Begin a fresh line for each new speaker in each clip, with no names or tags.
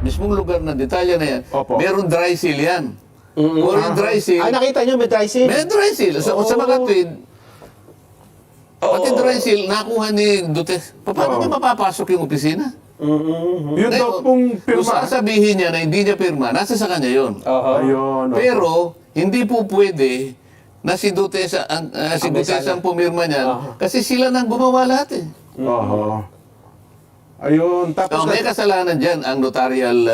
mismong lugar na detalye na yan,
Opo.
meron dry seal yan. Or yung dry seal,
nakita nyo may dry seal?
may dry seal. Sa mga tweet, pati dry seal, nakuha ni Duterte. Paano niya mapapasok yung opisina?
Yun daw pong
Kung
pirma.
sasabihin niya na hindi niya pirma, nasa sa kanya yun.
Ayun.
Pero, hindi po pwede na si Duterte ang pumirma niyan kasi sila nang gumawa lahat eh.
Oho. Ayun. Tapos
So, may kasalanan dyan ang notarial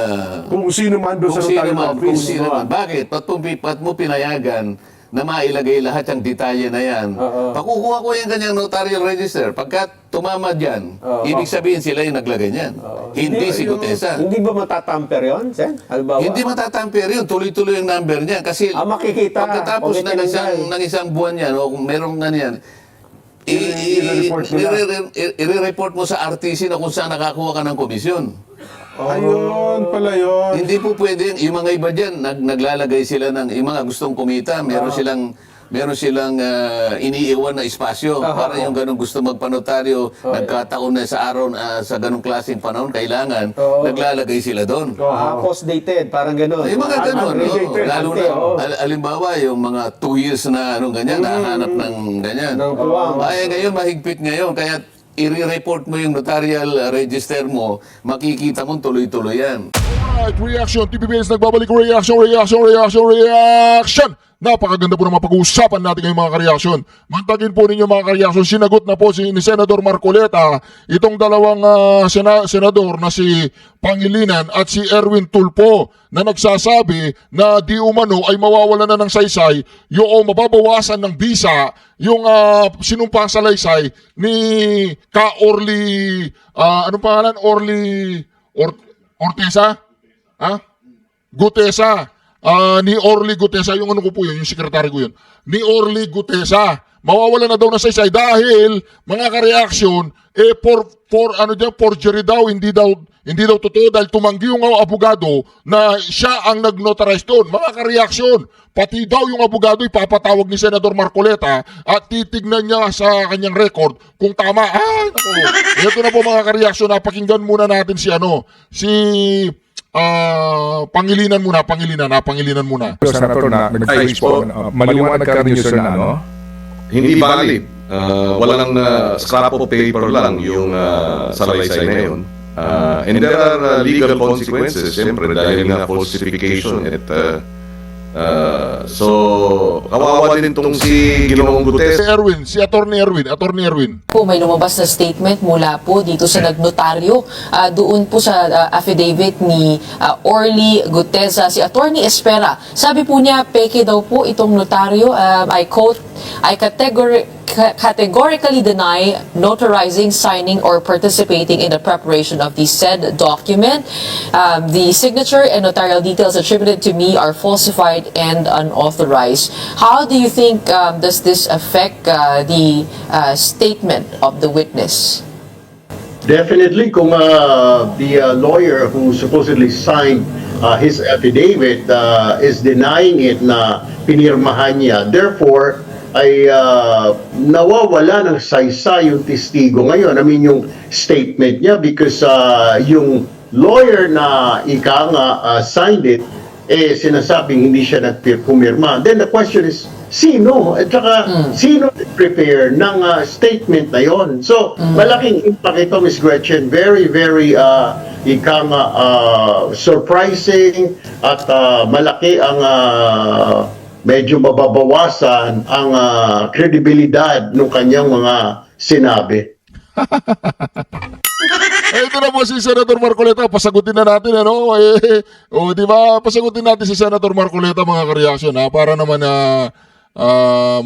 kung sino man doon sa
kung sino
notarial
man,
office.
kung sino man. Bakit? Ba't mo pinayagan na mailagay lahat ang detalye na yan? Pakukuha ko yung kanyang notarial register. Pagka tumama dyan, ibig sabihin sila yung naglagay niyan. Hindi si Gutesa.
Hindi ba matatamper yun, Sen? Halimbawa?
Hindi matatamper yun. Tuloy-tuloy yung number niya. Kasi
makikita.
pagkatapos
Pag
ng isang buwan yan, o kung merong ganyan,
i-report nila.
i-report mo sa RTC na kung saan nakakuha ka ng komisyon.
Ayun pala yun.
Hindi po pwede. Yung mga iba dyan, naglalagay sila ng, yung mga gustong kumita, meron silang iniiwan na espasyo. Para yung ganun gusto magpanotaryo, nagkataon na sa araw, sa ganung klaseng panahon, kailangan, naglalagay sila doon.
Post-dated, parang gano'n.
Yung mga ganun, no?
Unrelated.
Lalo na, alimbawa, yung mga 2 years na ganyan, nahanap ng ganyan. Ay, ngayon, mahigpit ngayon, kaya i-report mo yung notarial register mo, makikita mo tuloy-tuloy yan.
Alright, reaction. TVBS nagbabalik. Reaction. Napakaganda po ng mga pag-uusapan natin ngayong mga kareaksyon. Mantagin po ninyo mga kareaksyon. Sinagot na po ni Senador Marcoleta itong dalawang senador na si Pangilinan at si Erwin Tulfo na nagsasabi na di umano ay mawawalan na ng saysay yung mababawasan ng bisa yung sinumpang salaysay ni Orly, anong pangalan? Ortesa? Gutesa. Ni Orly Gutesa, yung ano ko po yun, yung sekretary ko yun. Ni Orly Gutesa. Mawawala na daw na saysay dahil mga kareaksyon, forgery daw, hindi daw totoo dahil tumanggi yung abogado na siya ang nag-notarize doon. Mga kareaksyon, pati daw yung abogado ipapatawag ni Senador Marcoleta at titignan niya sa kanyang record kung tama. Ay, naku. Ito na po mga kareaksyon, napakinggan muna natin si Pangilinan muna.
Senator na nag-face po, maliwanag ka rin sir na ano?
Hindi valid. Walang scrap of paper lang yung salaysay na yun. And there are legal consequences, siyempre, dahil nga falsification. So, kawawa din itong si Ginoong Gutesa.
Si Attorney Erwin.
Po, may lumabas na statement mula po dito sa nagnotaryo doon po sa affidavit ni Orly Gutesa, si Attorney Espera. Sabi po niya, peke daw po itong notaryo. I quote, I categorically deny notarizing, signing, or participating in the preparation of the said document. The signature and notarial details attributed to me are falsified and unauthorized. How do you think does this affect the statement of the witness?
Definitely, kung the lawyer who supposedly signed his affidavit is denying it na pinirmahan niya, therefore, ay nawawala ng saysay yung testigo ngayon. I mean, yung statement niya because yung lawyer na signed it, sinasabing hindi siya nagpumirma. Then the question is, sino? At saka, sino prepare ng statement na yon? So, malaking impact ito, Ms. Gretchen. Very, very surprising at malaki ang medyo mababawasan ang kredibilidad ng kanyang mga sinabi.
Ito na po si Senator Marcoleta, pasagutin na natin di ba? Pasagutin natin si Senator Marcoleta mga kareaksyon para naman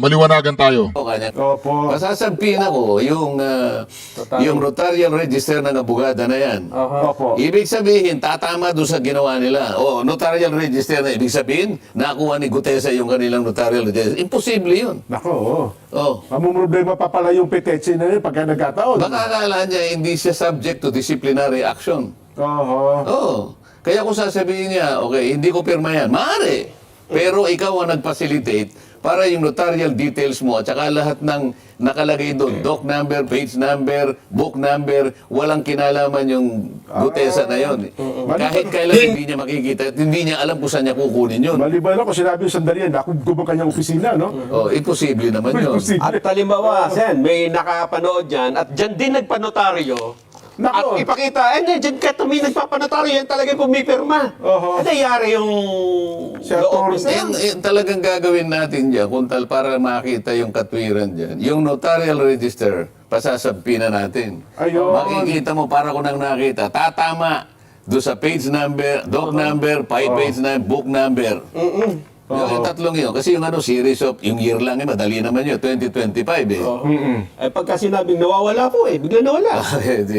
maliwanagan tayo.
Opo.
Masasabihin ako yung notarial register ng abogada na yan.
Opo.
Ibig sabihin, tatama doon sa ginawa nila. Notarial register na ibig sabihin, nakuha ni Gutesa yung kanilang notarial register. Imposible yun.
Nako. Mamumroblema pa pala yung petensya na yun pagka nagkataon.
Baka akala niya hindi siya subject to disciplinary action. Kaya kung sasabihin niya, okay, hindi ko pirma yan, maaari. Pero ikaw ang nag-facilitate para yung notarial details mo at saka lahat ng nakalagay doon, doc number, page number, book number, walang kinalaman yung Gutesa na yon. Kahit kailan hindi niya makikita at hindi niya alam kung saan niya kukunin yun.
Maliban ako, sinabi yung sandali yan, nakugub ang kanyang opisina, no?
Oh, imposible naman yun.
At halimbawa, Sen, may nakapanood dyan at dyan din nagpanotaryo.
Nako.
At ipakita, dyan ka may nagpapanotaryo, yan talaga yung pumipirma.
Oho.
Nangyari yung
Sir
loob na yan.
Talagang gagawin natin dyan para makita yung katwiran dyan. Yung notarial register, pasasabpina natin.
Ayun.
Makikita mo para ko nang nakita. Tatama do sa page number, doc number, page number, book number. Yung tatlong yun. Kasi yung series of, yung year lang madali naman yun, 2025 eh.
Eh pagka sinabing nawawala po bigla nawala.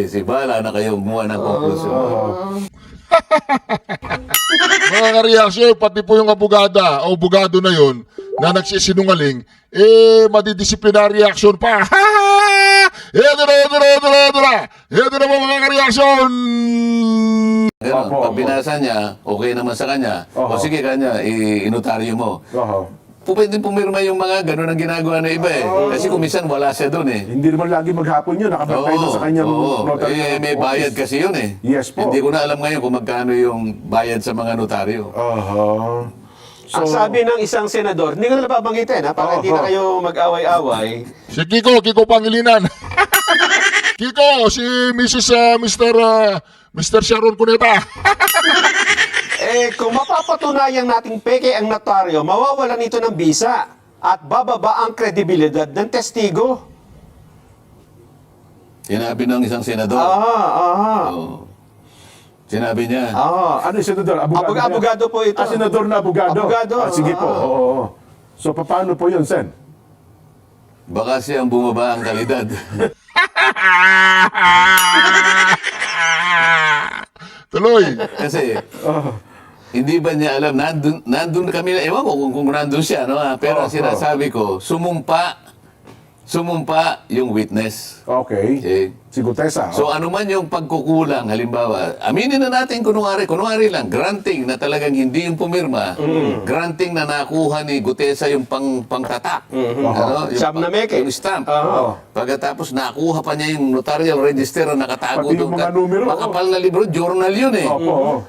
Si Bala na kayo gumawa ng conclusion.
Mga kareaksyon, pati po yung abogada o abogado na yon na nagsisinungaling, madidisciplinary action pa. Ito na po mga kareaksyon.
Ganun, pag binasa niya, okay naman sa kanya. O sige kanya, inotaryo mo.
Oho.
Pwede pumirma yung mga ganun ang ginagawa ng iba eh. Kasi kung minsan wala siya doon eh.
Hindi naman lagi maghapon yun, nakabantay doon sa kanyang notary.
May bayad kasi yun eh.
Yes po.
Hindi ko na alam ngayon kung magkano yung bayad sa mga notaryo.
Oho.
Ang sabi ng isang senador, hindi ko na napabanggitin para hindi na kayo mag-away-away.
Si Kiko Pangilinan. Kiko, si Mr. Sharon Cuneta.
Kung mapapatunayan nating peke ang notaryo, mawawalan ito ng bisa at bababa ang kredibilidad ng testigo.
Sinabi ng isang senador. Oo. Sinabi niya.
Ano yung senador? Abogado,
Abogado po ito.
senador na abogado.
Abogado.
Sige po. Oo. So, paano po yun, Sen?
Baka siyang bumaba ang kalidad.
Tuloy.
Kasi, hindi ba niya alam, nandun kami, ewan ko kung nandun siya, no? Pero ang sinasabi ko, sumumpa yung witness.
Okay.
Okay?
Si Gutesa.
So ano man yung pagkukulang, halimbawa, aminin na natin kunwari lang, granting na talagang hindi yung pumirma, granting na nakuha ni Gutesa yung pangtatak. Ano?
Siyam na meke.
Yung stamp.
Oo.
Pagkatapos nakuha pa niya yung notarial register na nakatago
Pati yung
doon.
mga numero.
Makapal na libro, journal yun eh.
Opo.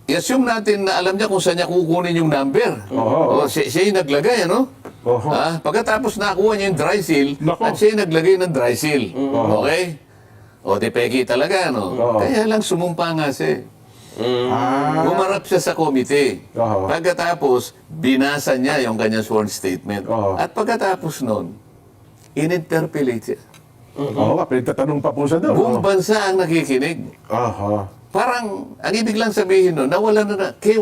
I-assume natin na alam niya kung saan niya kukunin yung number.
Oo.
Siya yung naglagay, ano?
Oho.
Pagkatapos nakuha niya yung dry seal,
Nako.
at siya yung naglagay ng dry seal. Okay? O, di peki talaga, no?
Oo.
Kaya lang sumumpa nga siya. Bumarap siya sa komite.
Oo.
Pagkatapos, binasa niya yung kanyang sworn statement.
Oo.
At pagkatapos nun, in-interpellate siya.
Oo nga, pinagtatanong pa po siya doon.
Buong bansa ang nakikinig.
Aha.
Parang, ang ibig lang sabihin no, nawala na, kay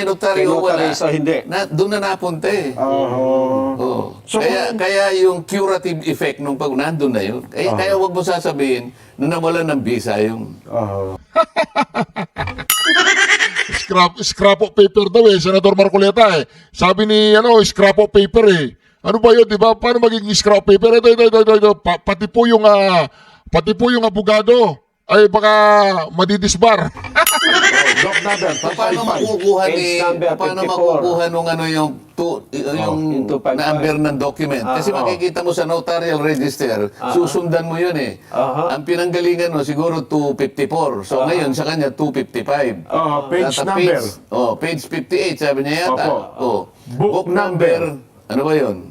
notaryo wala.
so hindi.
Doon na napunta eh. Oo.
So,
kaya yung curative effect nung pag nandun na yun, kaya wag mo sasabihin na nawala ng visa yung...
Aha.
Scrap of paper daw Senator Marcoleta Sabi ni scrap of paper Ano ba yun, di ba? Paano magiging scrap of paper? Ito. Pati po yung abogado ay baka madidisbar.
Doc number,
Paano
255.
makukuha nung yung
yung 255.
number ng document? Kasi makikita mo sa notarial register, susundan mo yun eh. Ang pinanggalingan mo siguro 254. So ngayon sa kanya 255.
Page
At
number.
page 58 sabi niya yata.
Opo.
Book number. Ano ba yun?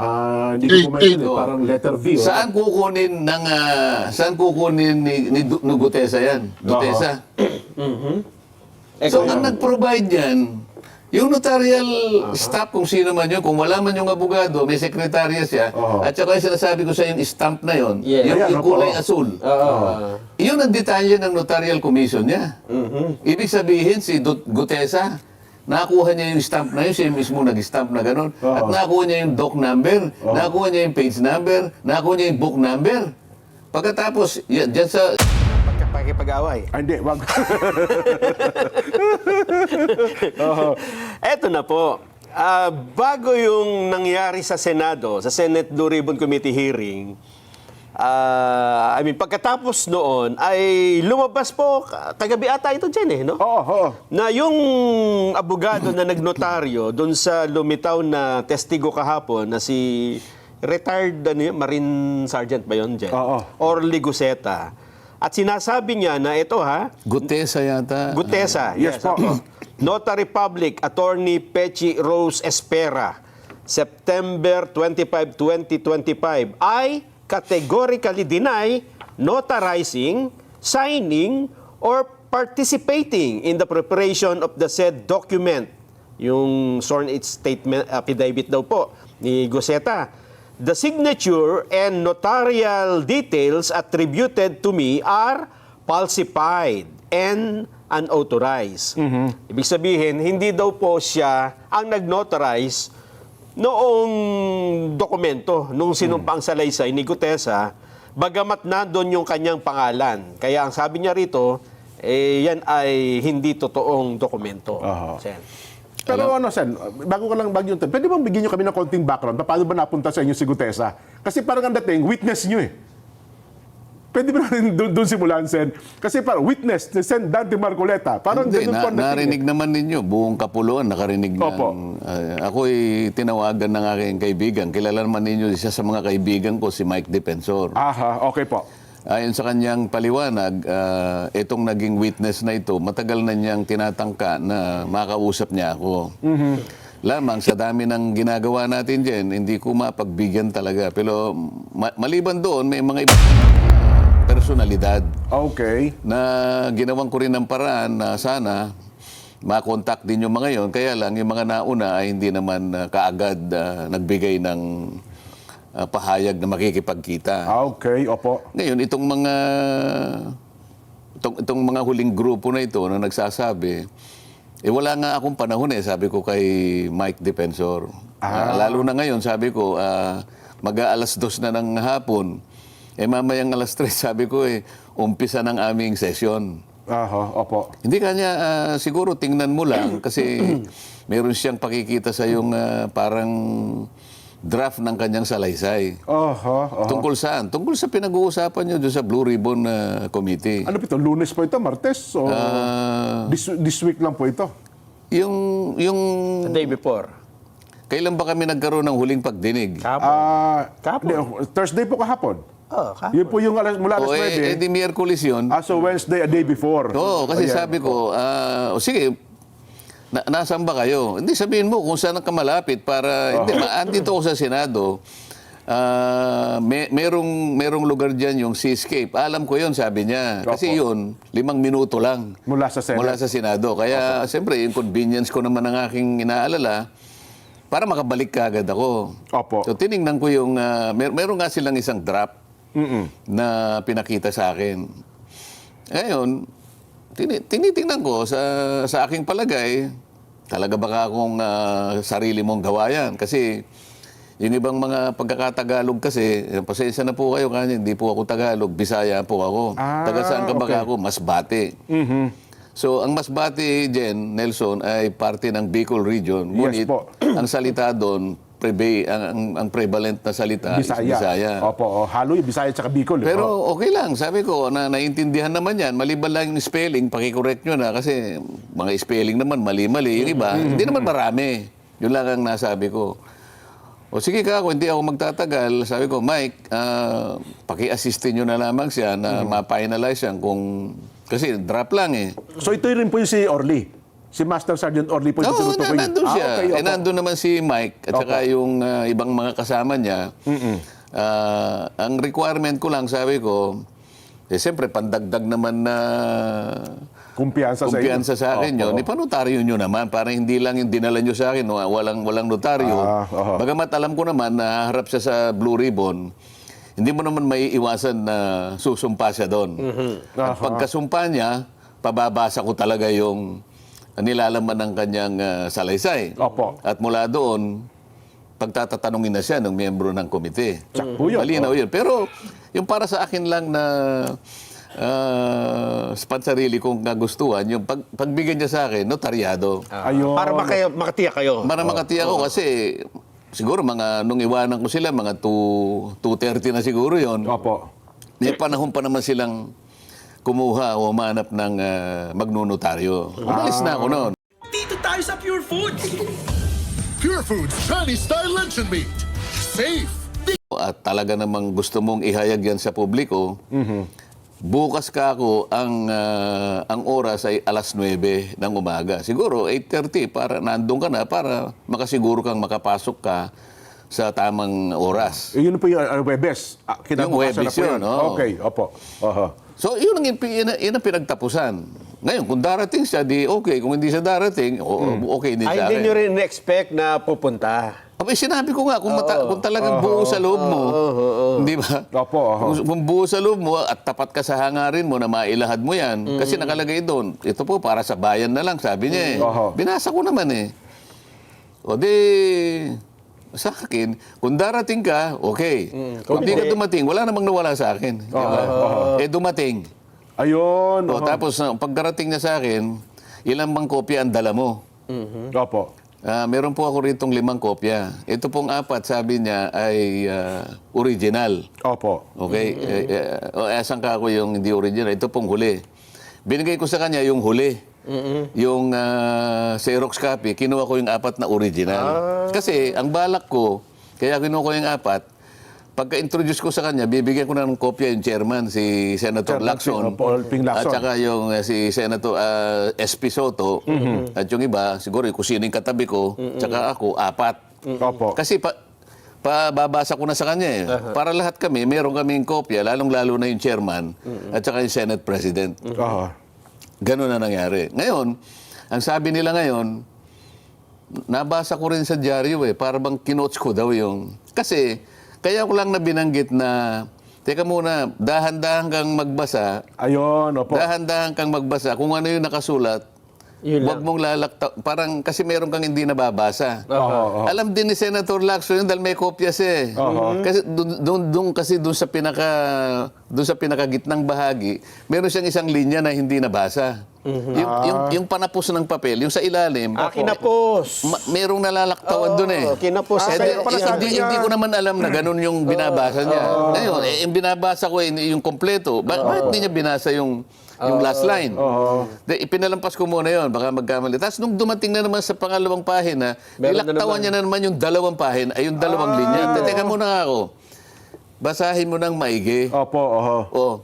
Hindi ko maintindihan. Parang letter V.
Saan kukunin ni Gutesa yan? Gutesa. So, ang nag-provide yan, yung notarial staff, kung sino man yun, kung wala man yung abogado, may sekretarya siya, at saka yung sinasabi ko sa yung stamp na yun,
Yeah.
yung
Ayan,
kulay
opo.
asul. Yun ang detalye ng notarial commission niya. Ibig sabihin, si Gutesa, nakuha niya yung stamp na yun, siya mismo nag-stamp na gano'n. At nakuha niya yung doc number, nakuha niya yung page number, nakuha niya yung book number. Pagkatapos, dyan sa...
Pagkipag-away.
Hindi, wag.
Eto na po. Bago yung nangyari sa Senado, sa Senate Blue Ribbon Committee hearing, pagkatapos noon ay lumabas po, kagabi ata ito dyan no?
Oo.
Na yung abogado na nagnotaryo doon sa lumitaw na testigo kahapon na si retired Marine Sergeant ba yun, Jen?
Oo.
Orly Guseta. At sinasabi niya na ito
Gutesa yata.
Gutesa.
Yes po.
Notary Public Attorney Pechi Rose Espera, September 25, 2025, ay categorically deny notarizing, signing, or participating in the preparation of the said document. Yung sworn statement affidavit daw po ni Guseta. The signature and notarial details attributed to me are falsified and unauthorized. Ibig sabihin, hindi daw po siya ang nag-notarize noong dokumento, nung sinumpang salaysay ni Gutesa, bagamat nandun yung kanyang pangalan. Kaya ang sabi niya rito, yan ay hindi totoong dokumento. Sen.
Pero Sen, bago yun, pwede bang bigyan nyo kami ng konting background? Paano ba napunta sa inyo si Gutesa? Kasi parang ang dating, witness nyo Pwede ba natin doon simulan, Sen? Kasi parang witness ni Sen Dante Marcoleta. Parang
Hindi,
ganun po ang dating.
narinig naman ninyo, buong Kapuluan nakarinig
Opo.
ng... ako'y tinawagan ng aking kaibigan. Kilala naman ninyo isa sa mga kaibigan ko, si Mike Defensor.
Okay po.
Ayon sa kanyang paliwanag, itong naging witness na ito, matagal na niyang tinatangka na makausap niya ako. Lamang sa dami ng ginagawa natin dyan, hindi ko mapagbigyan talaga. Pero maliban doon, may mga ibang personalidad
Okay.
na ginawan ko rin ng paraan na sana makontak din yung mga yon. Kaya lang, yung mga nauna ay hindi naman kaagad nagbigay ng pahayag na makikipagkita.
Okay, opo.
Ngayon, itong mga huling grupo na ito na nagsasabi, wala nga akong panahon sabi ko kay Mike Defensor. Lalo na ngayon, sabi ko, mag-aalas 2 na ng hapon, mamayang alas 3, sabi ko, umpisa ng aming session.
Opo.
Hindi kanya, siguro tingnan mo lang, kasi meron siyang pakikita sa yung parang draft ng kanyang salaysay. Tungkol saan? Tungkol sa pinag-uusapan nyo doon sa Blue Ribbon Committee.
Ano po ito? Lunes po ito? Martes? O this week lang po ito?
Yung
The day before.
kailan ba kami nagkaroon ng huling pagdinig?
Thursday po kahapon.
Kahapon.
Yun po yung mula alas
O
9.
di Miyerkules yun.
So Wednesday, a day before.
Oo, kasi
Ayan.
sabi ko, sige, nasaan ba kayo? Hindi, sabihin mo kung saan ka malapit para, hindi, andito ako sa Senado. Merong lugar dyan yung Seascape. Alam ko yun, sabi niya. Kasi yun, 5 minuto lang.
Mula sa Senate.
Mula sa Senado. Kaya, siyempre, yung convenience ko naman ang aking inaalala, para makabalik ka agad ako.
Opo.
So, tiningnan ko yung, meron nga silang isang draft na pinakita sa akin. Ngayon, tinitingnan ko sa aking palagay, talaga baka akong sarili mong gawa yan. Kasi yung ibang mga pagkakatagalog kasi, pasensya na po kayo kanya, hindi po ako Tagalog, Bisaya po ako. Taga saan ka baka ako? Masbate. So, ang Masbate, Jen, Nelson, ay parte ng Bicol Region. Ngunit,
po.
ang salita doon, ang prevalent na salita is Bisaya.
Opo, halo yung Bisaya at Bicol.
Pero okay lang, sabi ko, naiintindihan naman yan. Maliban lang yung spelling, pakicorrect nyo na kasi mga spelling naman, mali-mali. Yung iba, hindi naman marami. Yun lang ang nasabi ko. O sige ka, kung hindi ako magtatagal, sabi ko, Mike, paki-assistin nyo na lamang siya na ma-finalize yan kung... Kasi draft lang
So ito rin po yung si Orly. Si Master Sergeant Orly po yung
Oo,
tinutukoy niyo.
nandun siya.
Okay, opo.
Nandun naman si Mike at saka yung ibang mga kasama niya. Ang requirement ko lang, sabi ko, siyempre, pandagdag naman na
Kumpiyansa
sa akin yun. Ipanotaryo nyo naman para hindi lang yung dinala nyo sa akin, walang notaryo. Bagamat alam ko naman na harap siya sa Blue Ribbon, hindi mo naman may iwasan na susumpa siya doon. At pagkasumpa niya, pababasa ko talaga yung nilalaman ng kanyang salaysay.
Opo.
At mula doon, pagtatatanungin na siya ng miyembro ng komite.
Tsakpo yun.
Malinaw yun. Pero yung para sa akin lang na pansarili kong kagustuhan, yung pagbigyan niya sa akin, notaryado.
Ayun.
Para makatiyak kayo.
Para makatiyak ko kasi siguro nung iwanan ko sila, mga 2:30 na siguro yon.
Opo.
May panahon pa naman silang kumuha o humanap ng magnunotaryo. Umalis na ako noon.
Dito tayo sa Pure Foods!
Pure Foods Chinese Style Luncheon Meat. Safe.
At talaga namang gusto mong ihayag yan sa publiko, bukas ka ako, ang oras ay alas 9 ng umaga. Siguro 8:30 para nandun ka na para makasiguro kang makapasok ka sa tamang oras.
Yun po yung Webes.
Yung Webes yun, oo.
Okay, opo. Oho.
So, yun ang pinagtapusan. Ngayon, kung darating siya, di okay. Kung hindi siya darating, okay din
Ay,
sa
hindi
akin.
nyo rin expect na pupunta.
Abay, sinabi ko nga, kung talagang buo sa loob mo, di ba?
Opo, oho.
Kung buo sa loob mo at tapat ka sa hangarin mo na mailahad mo yan, kasi nakalagay doon, ito po para sa bayan na lang, sabi niya eh.
Oho.
Binasa ko naman eh. O di, sa akin, kung darating ka, okay. Kung di ka dumating, wala namang nawala sa akin. Di ba? Eh, dumating.
Ayun.
O,
oho.
tapos, pagdarating niya sa akin, ilang bang kopya ang dala mo?
Opo.
Meron po ako ritong 5 kopya. Ito pong 4, sabi niya, ay original.
Opo.
Okay? Asan ka ako yung hindi original? Ito pong huli. Binigay ko sa kanya yung huli. Yung Xerox copy, kinuha ko yung 4 na original. Kasi ang balak ko, kaya kinuha ko yung 4, pagka-introduce ko sa kanya, bibigyan ko na ng kopya yung chairman, si Senator Lacson.
Paul Ping Lacson.
At saka yung si Senator SP Soto. At yung iba, siguro kung sino yung katabi ko, tsaka ako, 4.
Opo.
Kasi babasa ko na sa kanya eh. Para lahat kami, meron kaming kopya, lalong-lalo na yung chairman at saka yung Senate President.
Oho.
Ganun na nangyari. Ngayon, ang sabi nila ngayon, nabasa ko rin sa dyaryo eh, para bang kinotes ko daw yung... Kasi, kaya ko lang na binanggit na, teka muna, dahan-dahan kang magbasa,
Ayun, opo.
dahan-dahan kang magbasa, kung ano yung nakasulat,
Yun
huwag mong lalakta, parang kasi meron kang hindi nababasa.
Oho.
Alam din ni Senator Lacson yun dahil may kopya siya eh. Kasi doon sa pinakagitnang bahagi, meron siyang isang linya na hindi nabasa. Yung panapos ng papel, yung sa ilalim.
Kinapos.
Merong nalalaktawan doon eh.
Kinapos.
kaya pala sabi niya-
Hindi ko naman alam na ganun yung binabasa niya. Ngayon, yung binabasa ko yung kompleto. Bakit hindi niya binasa yung last line? Ipinalampas ko muna yon, baka magkamali. Tapos nung dumating na naman sa pangalawang pahina,
Meron na
nilaktawan niya na naman yung 2 pahina, ay yung 2 linya. Teka muna nga ako. Basahin mo ng maigi.
Opo, oho.
Oh.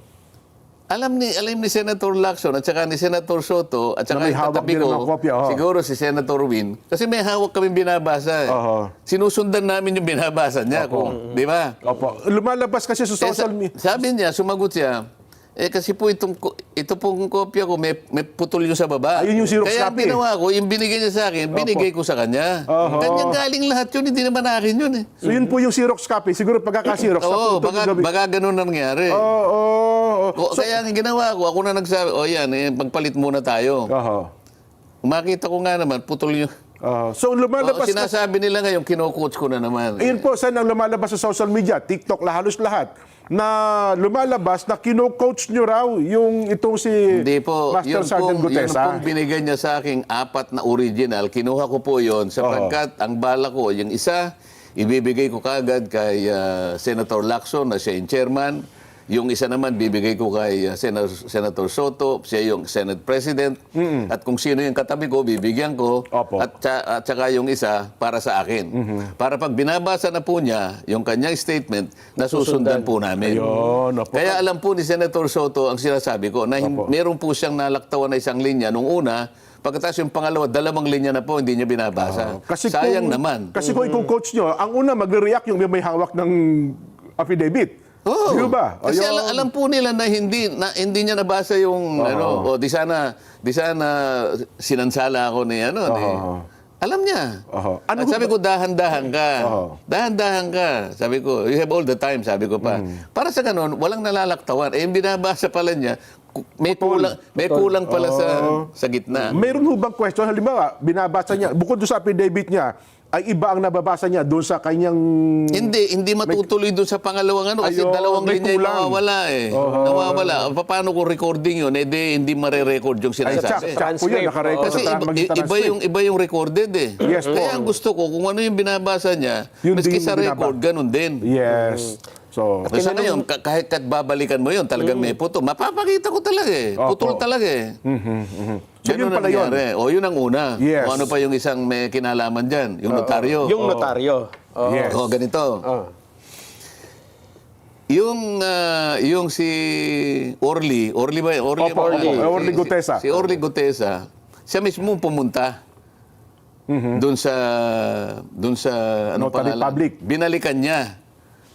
Alam ni Senator Lacson at saka ni Senator Soto at
Na
saka
may
yung
hawak
katabi
din
ko,
ng kopya, oh.
siguro si Senator Win, kasi may hawak kami binabasa.
Oho.
Sinusundan namin yung binabasa niya, di ba?
Opo. Lumalabas kasi sa social media.
Sabi niya, sumagot siya, kasi po ito pong kopya ko, may putol yung sa baba.
Ayun yung Xerox
Kaya
copy.
ginawa ko, yung binigay niya sa akin, binigay ko sa kanya. Kanyang galing lahat yun, hindi naman akin yun eh.
So yun po yung Xerox copy. Siguro pagkaka-Xerox.
Oo,
naputol yung gabi.
baka ganun na nangyari.
Oo.
Kaya ang ginawa ko, ako na nagsabi, yan, magpalit muna tayo.
Oho.
Makita ko nga naman, putol yung...
So lumalabas kasi.
sinasabi nila ngayon, kino-coach ko na naman.
Ayun po, saan ang lumalabas sa social media, TikTok, halos lahat, na lumalabas na kino-coach nyo raw yung itong si
Hindi po.
Master Sergeant
Yun
Gutesa.
pong binigay niya sa aking 4 na original. Kinuha ko po yon sapagkat ang bala ko, yung isa, ibibigay ko kagad kay Senator Lacson na siya yung chairman. Yung isa naman, bibigay ko kay Senator Soto, siya yung Senate President. At kung sino yung katabi ko, bibigyan ko.
Opo.
At saka yung isa, para sa akin. Para pag binabasa na po niya, yung kanyang statement, nasusundan po namin.
Ayun, opo.
Kaya alam po ni Senator Soto ang sinasabi ko, na meron po siyang nalaktawan na isang linya nung una, pagkatapos yung pangalawa, 2 linya na po, hindi niya binabasa. Sayang naman.
Kasi kung i-coach nyo, ang una magre-react yung may hawak ng affidavit.
Oo.
Di ba?
Kasi
Ayun.
alam po nila na hindi niya nabasa yung di sana sinansala ako ni alam niya. At sabi ko dahan-dahan ka. Dahan-dahan ka. Sabi ko, you have all the time, sabi ko pa. Para sa ganun, walang nalalaktawan. Yung binabasa pala niya, may kulang pala sa gitna.
Meron ho bang question? Halimbawa, binabasa niya, bukod doon sa affidavit niya, ay iba ang nababasa niya doon sa kanyang...
Hindi matutuloy doon sa pangalawang ano kasi
Ayun,
dalawang
may
linya yung
kulang.
nawawala eh. Nawawala. Paano kung recording yun? hindi mare-record yung
Ay,
sinasabi.
tsak po yan, nakarecord
Kasi
sa magitan ng script.
iba yung recorded eh.
Yes po.
Kaya ang gusto ko, kung ano yung binabasa niya,
Yun
maski
din
sa
yung
record, ganun din.
Yes. So,
Kasi ngayon, kahit babalikan mo yun, talagang may putol. Mapapakita ko talaga eh.
Opo.
Putol talaga eh.
So, yun
Ganun
pala yun.
nangyari. O, yun ang una.
Yes.
O ano pa yung isang may kinalaman dyan? Yung notaryo.
Yung notaryo.
yes.
O, ganito. Yung si Orly ba? Orly
Opo,
ba?
Orly Gutesa.
Si Orly Gutesa, siya mismo pumunta doon sa ano
Notary
pangalan?
public.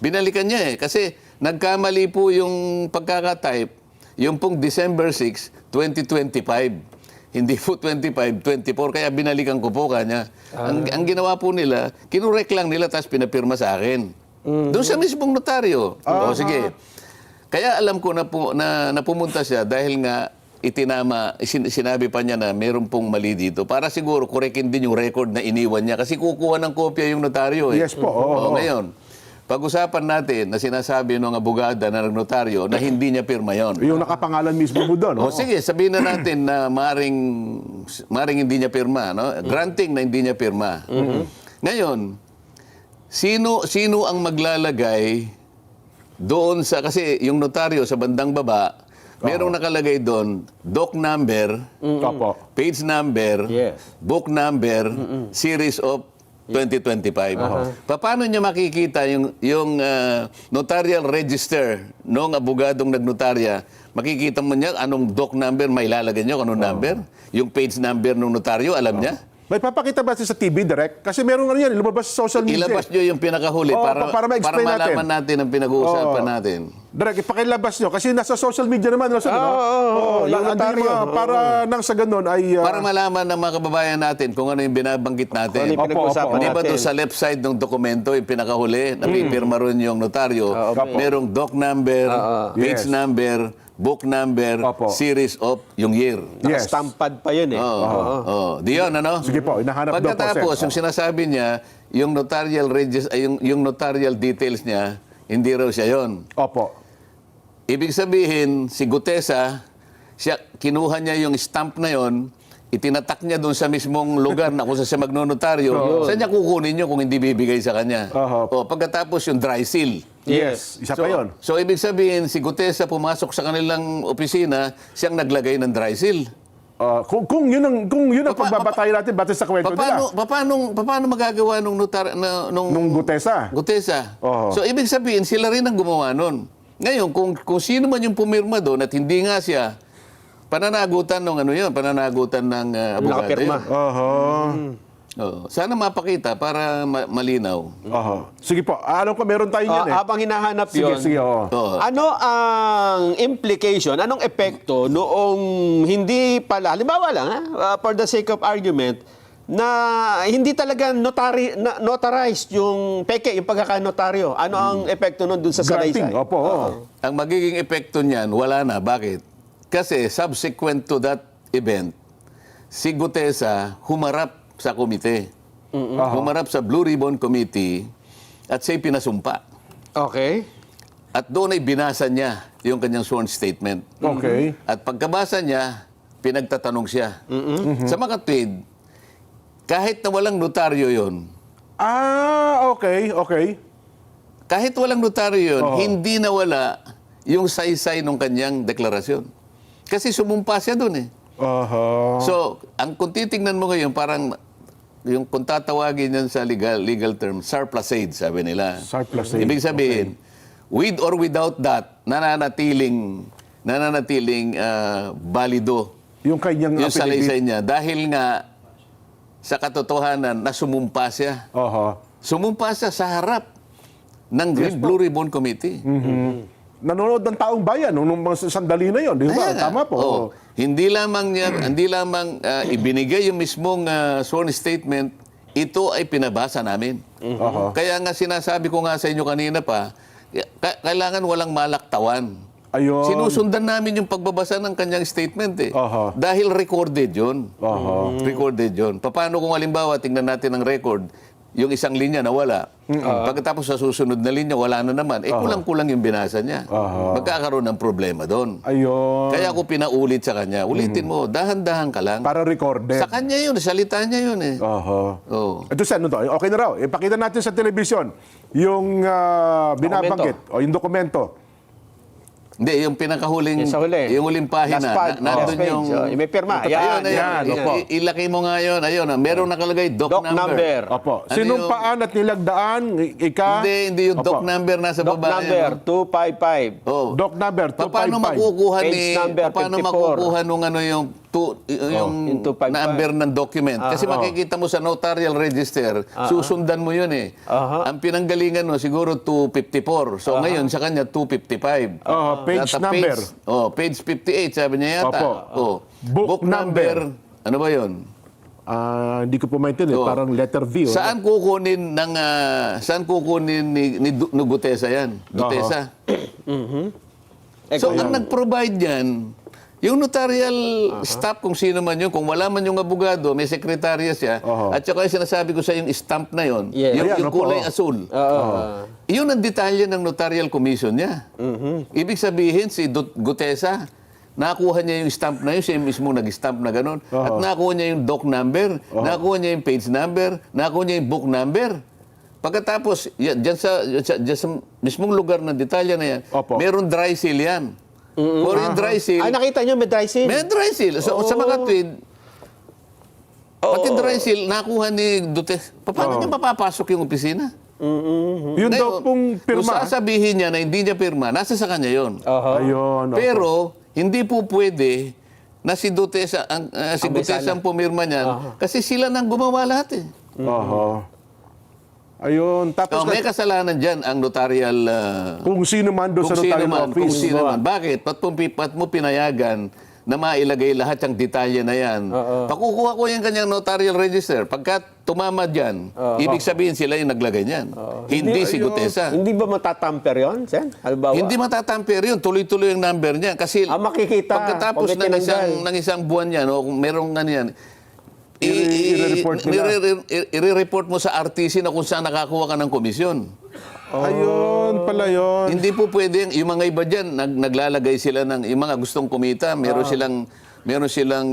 Binalikan niya eh kasi nagkamali po yung pagkaka-type yung pong December 6, 2025. Hindi po 25, 24 kaya binalikan ko po kanya. Ang ginawa po nila, kinurek lang nila tapos pinapirma sa akin. Doon sa mismong notaryo. O sige. Kaya alam ko na pumunta siya dahil nga sinabi pa niya na meron pong mali dito. Para siguro korekin din yung record na iniwan niya kasi kukuha ng kopya yung notaryo eh.
Yes po, oo.
Ngayon, pag-usapan natin na sinasabi ng abogada na notaryo na hindi niya pirma yon.
Yung nakapangalan mismo mo doon.
O sige, sabihin na natin na maring hindi niya pirma, no? Granting na hindi niya pirma. Ngayon, sino ang maglalagay doon sa kasi yung notaryo sa bandang baba, merong nakalagay doon doc number,
Opo.
page number,
Yes.
book number, series of 2025. Paano niya makikita yung notarial register nung abogadong nagnotarya? Makikita mo niya anong doc number may ilalagay niyo, anong number? Yung page number ng notaryo, alam niya?
May papakita ba siya sa TV direct? Kasi meron nga yan, lumabas sa social media.
Ilabas niyo yung pinakahuli
Oo,
para
para ma-explain natin.
malaman natin ang pinag-uusapan
Oo.
natin.
Direct, ipakilabas nyo. Kasi nasa social media naman. Yung notaryo. Para nang sa ganun ay...
Para malaman ng mga kababayan natin kung ano yung binabanggit natin.
Ano yung pinag-usapan
Di ba
natin?
doon sa left side ng dokumento, yung pinakahuli, napipirma ron yung notaryo, merong doc number, page
Yes.
number, book number,
Opo.
series of yung year.
Yes.
Nakastampad pa yun eh.
Di yun, ano?
Sige po, hinahanap daw po,
Pagkatapos,
sir.
yung sinasabi niya, yung notarial yung notarial details niya, hindi raw siya yon.
Opo.
Ibig sabihin, si Gutesa, kinuha niya yung stamp na yon, itinatak niya doon sa mismong lugar na kung saan siya magnonotaryo. Saan niya kukunin yun kung hindi bibigay sa kanya? O, pagkatapos yung dry seal.
Yes. Isa pa yun.
So, ibig sabihin, si Gutesa pumasok sa kanilang opisina, siyang naglagay ng dry seal.
Kung yun ang pagbabatayan natin batay sa kwento nila.
Paano magagawa nung
Nung Gutesa.
Gutesa?
Oo.
So, ibig sabihin, sila rin ang gumawa nun. Ngayon, kung sino man yung pumirma doon at hindi nga siya, pananagutan ng pananagutan ng abogado
Nakapirma.
yun. Oo.
Uh-huh.
Sana mapakita para malinaw.
Sige po. Alam ko meron tayo yan eh.
Habang hinahanap
Sige,
yun,
sige. Oo.
Oo.
ano ang implication, anong epekto noong hindi pala, halimbawa lang, for the sake of argument, na hindi talaga notarized yung peke, yung pagkakanotaryo. Ano ang epekto nun dun sa
Granting.
salaysay?
Opo.
Ang magiging epekto niyan, wala na. Bakit? Kasi subsequent to that event, si Gutesa humarap sa komite. Humarap sa Blue Ribbon Committee at siya'y pinasumpa.
Okay.
At doon ay binasa niya yung kanyang sworn statement.
Okay.
At pagkabasa niya, pinagtatanong siya. Sa makatwid, kahit na walang notaryo yun,
Okay.
kahit walang notaryo yun, hindi nawala yung saysay ng kanyang deklarasyon. Kasi sumumpa siya doon eh. So, kung titingnan mo ngayon, parang kung tatawagin yan sa legal term, surplusage, sabi nila.
Surplusage,
Ibig sabihin, with or without that, nananatiling balido
Yung kanyang
yung
affidavit.
salaysay niya. Dahil nga, sa katotohanan, na sumumpa siya. Sumumpa siya sa harap ng Blue Ribbon Committee.
Nanonood ng taong bayan nung mga sandali na yon, di ba?
Kaya nga.
Tama po.
Hindi lamang ibinigay yung mismong sworn statement, ito ay pinabasa namin. Kaya nga sinasabi ko nga sa inyo kanina pa, kailangan walang malaktawan.
Ayun.
Sinusundan namin yung pagbabasa ng kanyang statement eh. Dahil recorded yun. Recorded yun. Paano kung halimbawa, tingnan natin ang record, yung isang linya nawala. Pagkatapos sa susunod na linya, wala na naman. Kulang-kulang yung binasa niya. Magkakaroon ng problema doon.
Ayun.
Kaya ako pinaulit sa kanya, ulitin mo, dahan-dahan ka lang.
Para recorded.
Sa kanya yun, salita niya yun eh. Oh.
Ito sa ano to? Okay na raw. Ipakita natin sa telebisyon yung binabanggit o yung dokumento.
Hindi, yung pinakahuling,
Yung sa huli.
yung huling pahina,
Last page.
nandun
Last page.
yung...
Oh, yung may pirma.
Ayun,
Yan.
opo.
ilaki mo nga yun. Ayun, meron nakalagay doc,
Doc number.
Opo.
Ano
Sinumpaan at nilagdaan, ika...
Hindi yung doc
Opo.
number nasa
Doc
baba.
number
Yan,
255.
oh.
Doc number 255.
Paano makukuha
Page number
paano
54.
makukuha nung ano yung yung
yung 255.
number ng document? Kasi makikita mo sa notarial register, susundan mo yun eh. Ang pinanggalingan mo siguro 254. So ngayon sa kanya 255.
Page
Data
number.
Page 58 sabi niya yata.
Opo.
Oh.
Book number.
Ano ba 'yon?
Hindi ko po maintindihan.
Oo.
Parang letter V. Oh.
Saan kukunin ni Gutesa yan? Gutesa. So ang nag-provide yan, yung notarial staff, kung sino man yun, kung wala man yung abogado, may sekretarya siya, at saka yung sinasabi ko sa yung stamp na yun,
Yes.
yung,
Ayan,
yung
opo.
kulay asul. Yun ang detalye ng notarial commission niya. Ibig sabihin, si Gutesa, nakuha niya yung stamp na yun, siya mismo nag-stamp na gano'n, at nakuha niya yung doc number, nakuha niya yung page number, nakuha niya yung book number. Pagkatapos, dyan sa mismong lugar ng detalye na yan,
Opo.
meron dry seal yan. Or yung dry seal,
Ay, nakita nyo, may dry seal.
may dry seal. So, sa mga tweet, pati dry seal, nakuha ni Duterte. Paano niya mapapasok yung opisina?
Yun daw pong
Kung
pirma.
sasabihin niya na hindi niya pirma, nasa sa kanya yun.
Ayun. opo.
Pero, hindi po pwede na si Duterte si
Ang
Gutesa ang pumirma niyan kasi sila nang gumawa lahat eh.
Ayun. Tapos
May kasalanan dyan ang notarial
kung sino man doon sa notarial
kung
office.
sino man. Bakit? Ba't mo pinayagan na mailagay lahat yung detalye na yan? Pakukuha ko yung kanyang notarial register. Pagka tumama dyan, ibig sabihin sila yung naglagay niyan. Hindi si Gutesa.
Hindi ba matatamper yun, Sen? Halimbawa?
Hindi matatamper yun. Tuloy-tuloy yung number niya. Kasi
makikita.
pagkatapos
Pag may tinanggal.
ng isang buwan yan, o kung merong ano yan,
I-report nila.
i-report mo sa RTC na kung saan nakakuha ka ng komisyon.
Ayun pala yun.
Hindi po pwede, yung mga iba dyan, naglalagay sila ng, yung mga gustong kumita, meron silang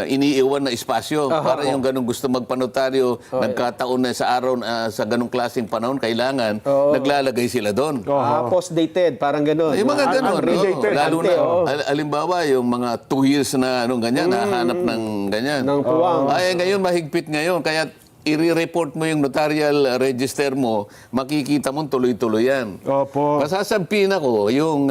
iniiwan na espasyo para yung ganong gusto magpanotaryo, nagkataon na sa araw, sa ganong klaseng panahon, kailangan, naglalagay sila doon.
Post-dated, parang gano'n.
Yung mga ganon,
Unrelated.
lalo na,
Ante,
alimbawa, yung mga 2 years na anong ganyan, nahanap ng ganyan.
Ng puwang.
Ay, ngayon, mahigpit ngayon, kaya i-report mo yung notarial register mo, makikita mo tuloy-tuloy yan.
Opo.
Pasasampin ako yung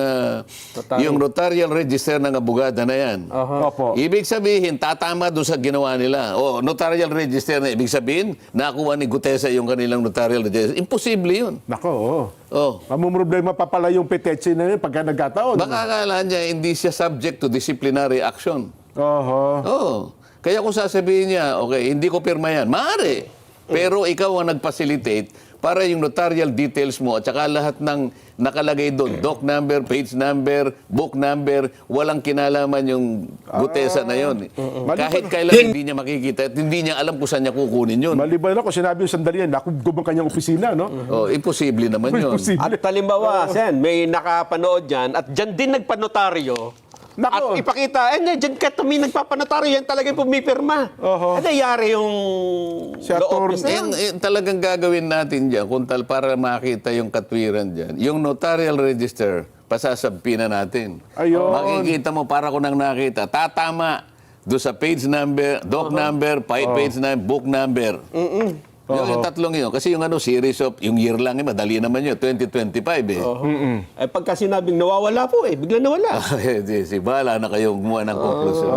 notarial register ng abogada na yan.
Opo.
Ibig sabihin, tatama doon sa ginawa nila. O, notarial register na ibig sabihin, nakuha ni Gutesa yung kanilang notarial register. Imposible yun.
Nako, oo.
Oh.
Mamumroblema pa pala yung peteche na yun pagka nagkataon.
Baka akala niya hindi siya subject to disciplinary action. Oo. Kaya kung sasabihin niya, okay, hindi ko pirma yan, maaari. Pero ikaw ang nag-facilitate para yung notarial details mo at saka lahat ng nakalagay doon, doc number, page number, book number, walang kinalaman yung Gutesa na yun. Kahit kailan hindi niya makikita at hindi niya alam kung saan niya kukunin yun.
Maliban ako, sinabi yung sandali yan, nakugub ang kanyang opisina, no?
Oh, imposible naman yun.
Imposible.
At halimbawa, Sen, may nakapanood dyan at dyan din nagpanotaryo.
Nako.
At ipakita, dyan kami nagpapanotaryo, yan talaga yung pumipirma. Nangyayari yung
Si
law
Atty.
office na yan.
Talagang gagawin natin dyan, para makita yung katwiran dyan. Yung notarial register, pasasampin na natin.
Ayun.
Makikita mo, para ko nang nakita, tatama doon sa page number, doc number, page number, book number. Yung tatlong yun. Kasi yung series of, yung year lang, madali naman yun, 2025 eh.
Eh, pagka sinabing nawawala po, bigla nawala.
Si Bala na kayong gumawa ng conclusion.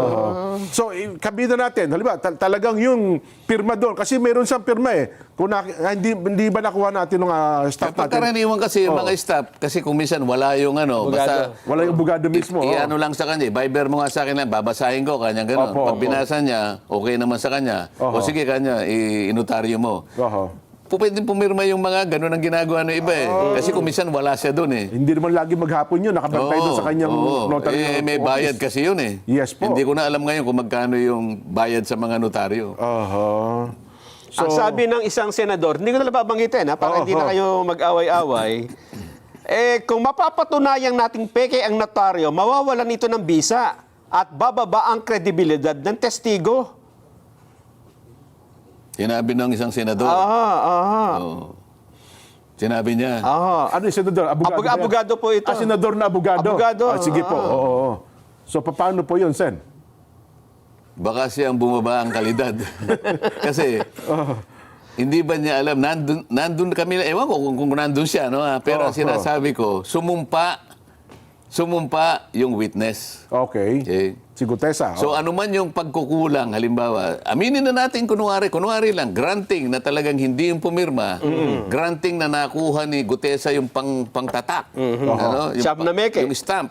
So, kabida natin, halimbawa, talagang yung pirma doon, kasi meron siyang pirma eh. Kung hindi ba nakuha natin ng staff natin?
Pagkaraniwan kasi yung mga staff, kasi kung minsan wala yung basta
Wala yung bugado mismo.
Ano lang sa kanya, Viber mo nga sa akin lang, babasahin ko, kanyang gano'n.
Opo,
Pag binasa niya, okay naman sa kanya. O sige, kanya, inotaryo mo. Pwede pumirma yung mga gano'n ang ginagawa ng iba eh. Kasi kung minsan wala siya doon eh.
Hindi naman lagi maghapon yun, nakabantay doon sa kanyang notary.
May bayad kasi yun eh.
Yes po.
Hindi ko na alam ngayon kung magkano yung bayad sa mga notaryo.
Ang sabi ng isang senador, hindi ko na babanggitin para hindi na kayo mag-away-away, kung mapapatunayang nating peke ang notaryo, mawawalan ito ng bisa at bababa ang kredibilidad ng testigo.
Sinabi ng isang senador. Oo. Sinabi niya.
Ano yung senador? Abogado, ba yan?
Abogado po ito.
Senador na abogado.
Abogado.
Sige po. Oo. So, paano po yun, Sen?
Baka siyang bumaba ang kalidad. Kasi, hindi ba niya alam, nandun kami, ewan ko kung nandun siya, no? Pero ang sinasabi ko, sumumpa yung witness.
Okay.
Okay.
Si Gutesa.
So ano man yung pagkukulang, halimbawa, aminin na natin kunwari lang, granting na talagang hindi yung pumirma, granting na nakuha ni Gutesa yung pangtatak. Ano?
Stamp na meke.
Yung stamp.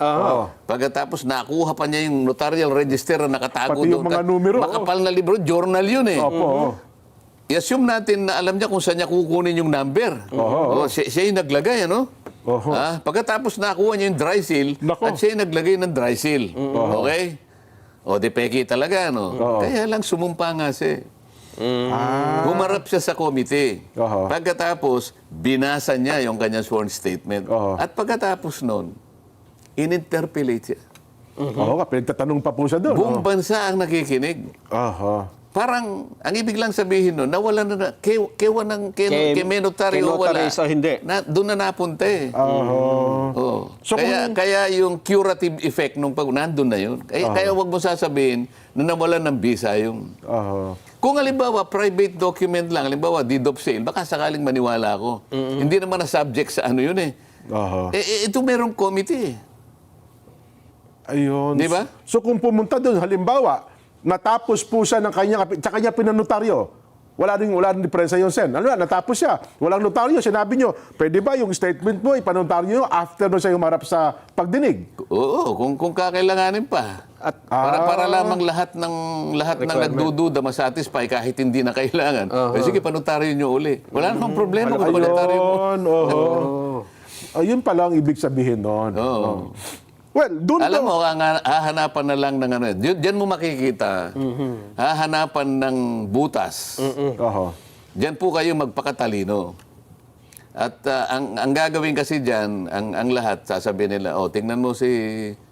Pagkatapos nakuha pa niya yung notarial register na nakatago
Pati yung mga numero.
Makapal na libro, journal yun eh.
Opo.
I-assume natin na alam niya kung saan niya kukunin yung number. Siya yung naglagay, ano? Pagkatapos nakuha niya yung dry seal, at siya yung naglagay ng dry seal. Okay? O, di peki talaga, no? Kaya lang sumumpa nga siya. Humarap siya sa komite. Pagkatapos, binasa niya yung kanyang sworn statement. At pagkatapos nun, in-interpellate siya.
Oo, pinagtatanong pa po siya doon.
Buong bansa ang nakikinig. Parang, ang ibig lang sabihin nun, nawala na, kay notaryo wala.
Hindi.
Doon na napunta eh.
So,
Kaya yung curative effect nung nandun na yun. Kaya wag mo sasabihin na nawalan ng visa yung... Kung halimbawa, private document lang, halimbawa, deed of sale, baka sakaling maniwala ako. Hindi naman na subject sa ano yun eh. Ito merong committee eh.
Ayun.
Di ba?
So kung pumunta doon, halimbawa, natapos po siya ng kanya pinanotaryo, wala rin diferensya yun, Sen. Ano na, natapos siya. Walang notaryo. Sinabi nyo, pwede ba yung statement mo, ipanotaryo nyo after nung siya humarap sa pagdinig?
Oo, kung kakailanganin pa. At para lamang lahat ng nagdududa masatisfy kahit hindi na kailangan. Sige, panotaryo nyo uli. Wala namang problema kung panotaryo mo.
Ayun pala ang ibig sabihin noon. Well, doon
alam mo, hahanapan na lang ng ano. Diyan mo makikita. Hahanapan ng butas. Diyan po kayo magpakatalino. At ang gagawin kasi diyan, ang lahat, sasabihin nila, tingnan mo si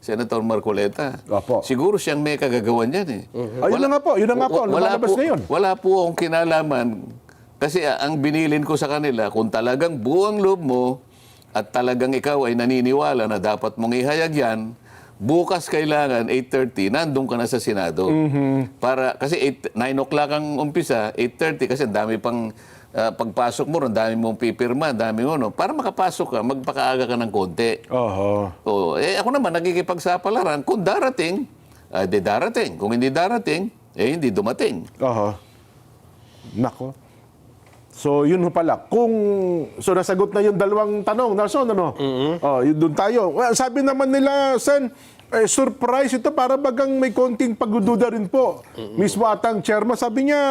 Senator Marcoleta. Siguro siyang may kagagawan diyan eh.
Ayun na nga po, lumalabas ngayon.
Wala po akong kinalaman. Kasi ang binilin ko sa kanila, kung talagang buong loob mo, at talagang ikaw ay naniniwala na dapat mong ihayag yan, bukas kailangan 8:30, nandun ka na sa Senado. Kasi 9 o'clock ang umpisa, 8:30, kasi dami pang pagpasok mo, dami mong pipirma, dami mo, no? Para makapasok ka, magpakaaga ka ng konti. Ako naman, nakikipagsapalaran. Kung darating, di darating. Kung hindi darating, hindi dumating.
Nako. So, yun ho pala. So, nasagot na yung dalawang tanong, Nelson, ano? Yun doon tayo. Well, sabi naman nila, Sen, surprise ito, para bagang may konting pagdududa rin po. Mismo atang chairman, sabi niya,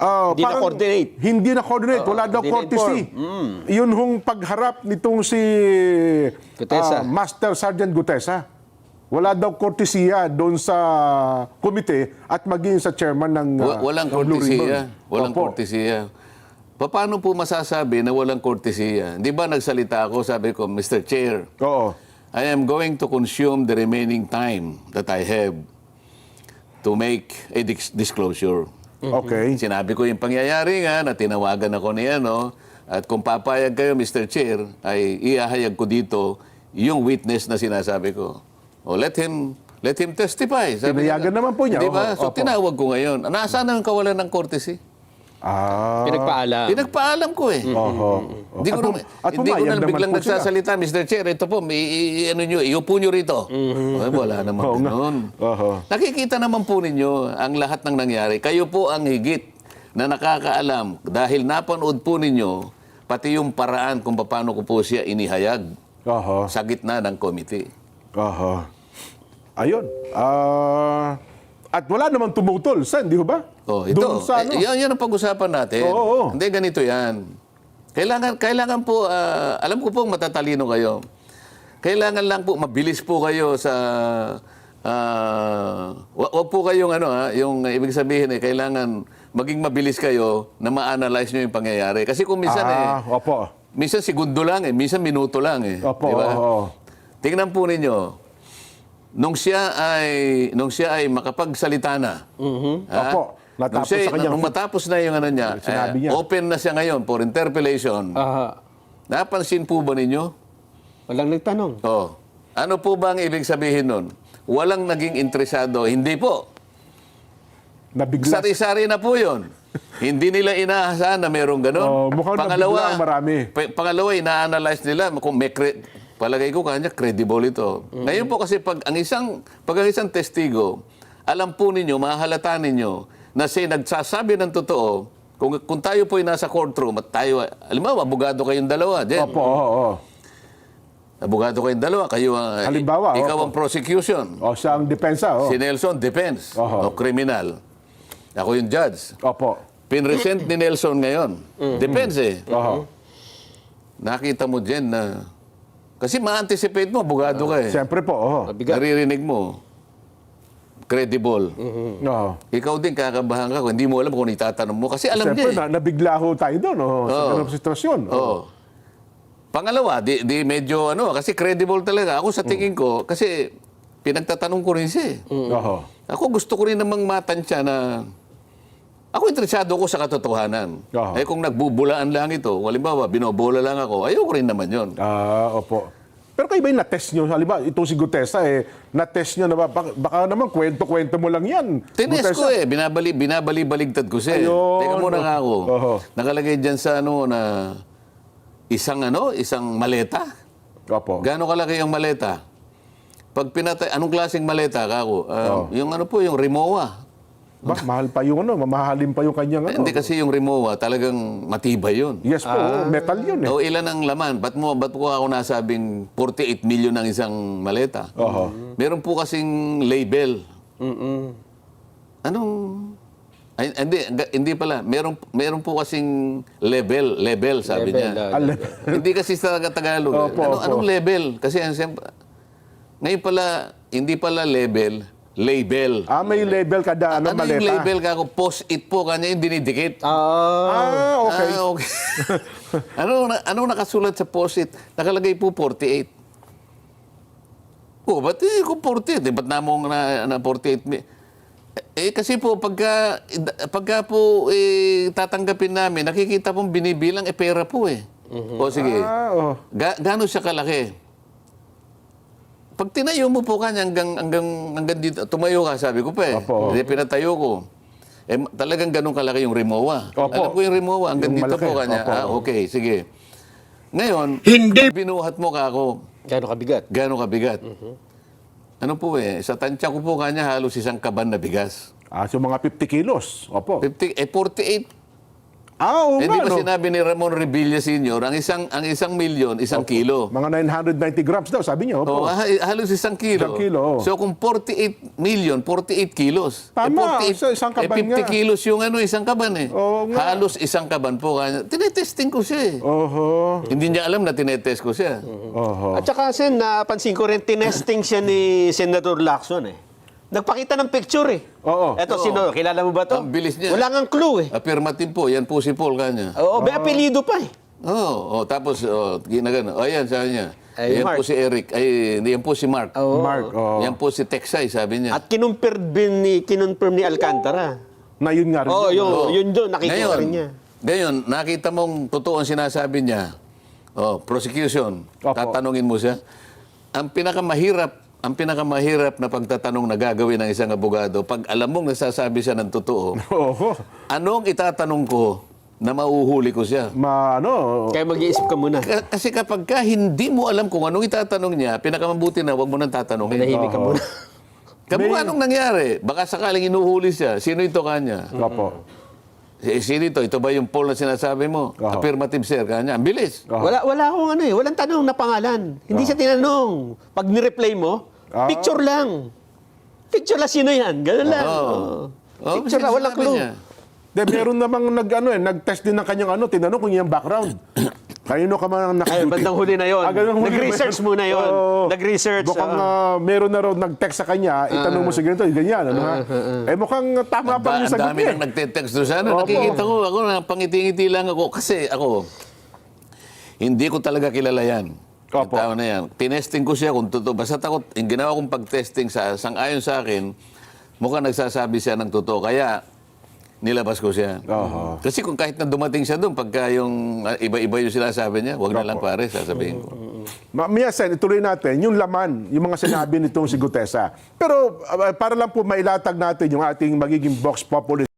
Hindi na-coordinate.
Hindi na-coordinate. Wala daw courtesy. Yun hong pagharap nitong si
Gutesa.
Master Sergeant Gutesa. Wala daw kortesiya doon sa komite at maging sa chairman ng
walang
ng Blue
kortesiya.
Ribbon.
Walang
Opo.
kortesiya. Paano po masasabi na walang kortesiya? Di ba nagsalita ako, sabi ko, Mr. Chair,
Oo.
I am going to consume the remaining time that I have to make a disclosure.
Okay.
Sinabi ko yung pangyayari nga na tinawagan ako ni ano, at kung papayag kayo, Mr. Chair, ay iahayag ko dito yung witness na sinasabi ko. Let him testify.
Tinayagan naman po niya.
Di ba? So
Opo.
tinawag ko ngayon. Nasaan ang kawalan ng courtesy? Pinagpaalam ko eh. Hindi ko na biglang nagsasalita, Mr. Chair, ito po, iupo nyo rito. Wala naman ganun. Nakikita naman po ninyo ang lahat ng nangyari. Kayo po ang higit na nakakaalam dahil napanood po ninyo pati yung paraan kung paano ko po siya inihayag sa gitna ng committee.
Ayun. At wala namang tumutol, Sen, di ba?
Ito.
Doon sa ano?
Yan ang pag-usapan natin. Hindi, ganito yan. Kailangan po, alam ko po matatalino kayo. Kailangan lang po, mabilis po kayo sa, wag po kayong yung ibig sabihin kailangan maging mabilis kayo na ma-analyze nyo yung pangyayari. Kasi kung minsan
Opo.
minsan segundo lang minsan minuto lang
Opo,
Di ba?
oo.
Tingnan po ninyo, nung siya ay makapagsalita na. ha?
Opo. Natapos sa kanyang-
nung matapos na yung ano niya,
Sinabi niya.
open na siya ngayon for interpellation. Napansin po ba ninyo?
Walang nagtanong.
Oh. Ano po ba ang ibig sabihin nun? Walang naging interesado. Hindi po.
Nabigla.
Sari-sari na po yun. Hindi nila inaasahan na merong ganun.
Oh, mukhang nabigla ang marami.
Pangalawa, ina-analyze nila kung may palagay ko kanya credible ito. Ngayon po kasi pag ang isang testigo, alam po ninyo, mahalata ninyo na siya nagsasabi ng totoo. Kung tayo po ay nasa courtroom at tayo, alam mo, abogado kayong dalawa, Jen.
Opo, oo.
Abogado kayong dalawa, kayo ang,
Halimbawa,
ikaw
opo.
ang prosecution.
O, siya ang depensa.
Si Nelson, defense o criminal. Ako yung judge.
Opo.
Pinresent ni Nelson ngayon. Defense
Oho.
Nakita mo dyan na... Kasi ma-anticipate mo, abogado ka
Siyempre po, oho.
Naririnig mo. Credible.
Oo.
Ikaw din kakabahan ka kung hindi mo alam kung itatanong mo. Kasi alam
Siyempre,
niya
nabigla ho tayo doon, sa
Oo.
ganung sitwasyon.
Oo. Pangalawa, di medyo kasi credible talaga. Ako sa tingin ko, kasi pinagtatanong ko rin siya.
Oho.
Ako gusto ko rin namang matansya na ako interesado ko sa katotohanan.
Oo.
Kung nagbubulaan lang ito, halimbawa, binobola lang ako, ayoko rin naman yon.
Opo. Pero kayo ba yung na-test nyo? Halimbawa, itong si Gutesa, na-test nyo na ba? Baka naman, kwento-kwento mo lang yan.
Tinest ko
Gutesa.
binabali-baligtad ko siya.
Ayun.
Teka muna nga ako.
Oho.
Nakalagay dyan sa na isang maleta.
Opo.
Gaano kalaki yung maleta? Pag pinatay, anong klaseng maleta kako? Yung yung Rimowa.
Ba, mahal pa yung mamahalin pa yung kanyang
Hindi kasi yung Rimowa, talagang matibay yun.
Yes po, metal yun eh.
O ilan ang laman? Ba't mo ako nasabing 48 million ang isang maleta?
Oho.
Meron po kasing label. Anong... Ay, hindi pala. Meron po kasing level sabi niya. Hindi kasi sa Tagalog.
Opo, opo.
Anong level? Kasi ngayon pala, hindi pala label.
May label kada
Ano
maleta.
yung label kako? Post-it po kanya yung dinidikit.
Okay.
Okay. Ano nakasulat sa post-it? Nakalagay po 48. Ba't kung 48? Ba't namong na 48? Kasi po, pagka po tatanggapin namin, nakikita pong binibilang, pera po O sige, gaano siya kalaki? Pag tinayo mo po kanya hanggang dito, tumayo ka, sabi ko pa
Opo.
Hindi, pinatayo ko. Talagang ganun kalaki yung Rimowa.
Opo.
Alam ko yung Rimowa, hanggang
Yung
dito po
malaki.
kanya.
Opo.
Okay, sige. Ngayon, binuhat mo ka ako,
Gano'ng kabigat?
gaano kabigat? Ano po sa tansya ko po kanya halos isang kaban na bigas.
So mga 50 kilos. Opo.
48.
Oo
Di
nga,
ba
no?
sinabi ni Ramon Revilla Sr., ang isang milyon, isang kilo.
Mga 990 grams daw, sabi niya. Opo.
Halos isang kilo.
Isang kilo, oo.
So kung 48 million, 48 kilos.
Tama, isang kaban
50
nga.
kilos yung isang kaban
Oo nga.
Halos isang kaban po. Tinetesting ko siya
Oho.
Hindi niya alam na tinetest ko siya.
Oho.
At saka, Sen, napansin ko rin, tinesting siya ni Senator Lacson Nagpakita ng picture
Oo.
Eto, sino? Kilala mo ba to?
Ang bilis niya.
Wala ngang clue
Affirmative po. Yan po si Paul kanya.
Oo, may apelido pa
Tapos, ginagano. Yan, sabi niya.
Ay,
Yan
Mark.
po si Eric. Yan po si Mark.
Mark,
Yan po si Texay, sabi niya.
At kinonfirm ni Alcantara.
Na yun nga rin.
Yun doon, nakikita rin niya.
Ngayon, nakita mong totoo ang sinasabi niya. Prosecution.
Opo.
Tatanungin mo siya. Ang pinakamahirap na pagtatanong na gagawin ng isang abogado, pag alam mong nasasabi siya ng totoo,
Oho.
anong itatanong ko na mauhuli ko siya?
Kaya mag-iisip ka muna.
Kasi kapag hindi mo alam kung anong itatanong niya, pinakamabuti na huwag mo nang tatanungin.
Manahimik ka muna.
Kamukha anong nangyari? Baka sakaling inuhuli siya. Sino ito kanya?
Opo.
Sino ito? Ito ba yung Paul na sinasabi mo?
Oho.
Affirmative, sir. Kanya. Ang bilis.
Wala akong walang tanong na pangalan. Hindi siya tinanong. Pag ni-replay mo, picture lang. Picture lang, sino yan? Ganun lang. Picture lang, walang
sinasabi
clue.
niya.
Meron namang nag-test din ng kanyang tinanong kung yung background. Kanino ka man
Ay, bandang huli na yon.
ganun huli
Nag-research
ba yun?
muna yon.
Oo.
Nag-research.
Mukhang meron na raw nag-text sa kanya, itanong mo si ganito, ganyan, ano ha? Eh mukhang tama pa yung
Ang
sagot
dami
niya.
nang nagte-text doon sa ano.
Opo.
Nakikita ko, ako na pangiti-ngiti lang ako. Kasi ako, hindi ko talaga kilala yan. Yung
Opo.
tao na yan. Tinesting ko siya kung totoo. Basta takot, yung ginawa kong pag-testing sang-ayon sa akin, mukhang nagsasabi siya ng totoo. Kaya, nilabas ko siya. Kasi kung kahit na dumating siya doon, pagka yung iba-iba yung sinasabi niya, wag na lang pare, sasabihin ko.
Mia Sen, ituloy natin yung laman, yung mga sinabi nitong si Gutesa. Pero para lang po mailatag natin yung ating magiging Vox Populi